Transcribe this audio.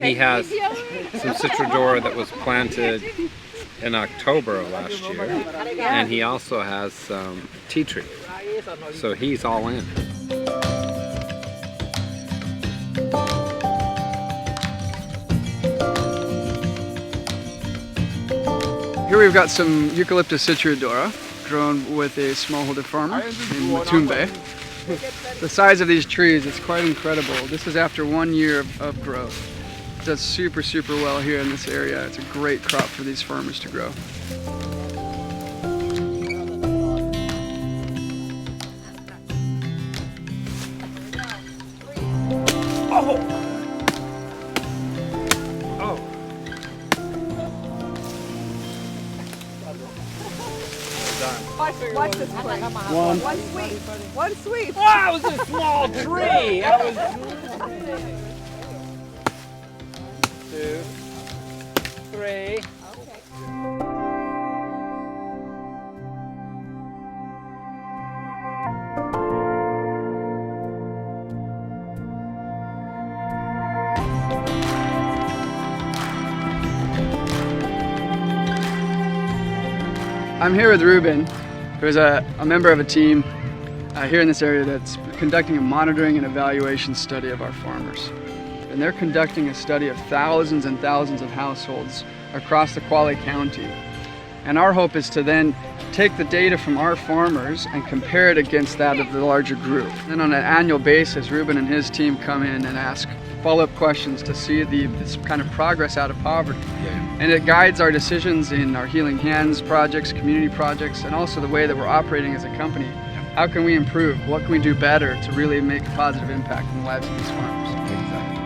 He has some Citradora that was planted in October of last year, and he also has some tea tree, so he's all in. Here we've got some Eucalyptus citradora grown with a smallholder farmer in Matumbe. The size of these trees, it's quite incredible. This is after 1 year of growth. It does super well here in this area. It's a great crop for these farmers to grow. Watch this quick. One sweep. Oh, that was a small tree. That was 2, 3. I'm here with Ruben, who's a member of a team here in this area that's conducting a monitoring and evaluation study of our farmers. And they're conducting a study of thousands and thousands of households across the Kwale County. And our hope is to then take the data from our farmers and compare it against that of the larger group. Then on an annual basis, Ruben and his team come in and ask follow-up questions to see this kind of progress out of poverty. And it guides our decisions in our Healing Hands projects, community projects, and also the way that we're operating as a company. How can we improve? What can we do better to really make a positive impact in the lives of these farmers? Exactly.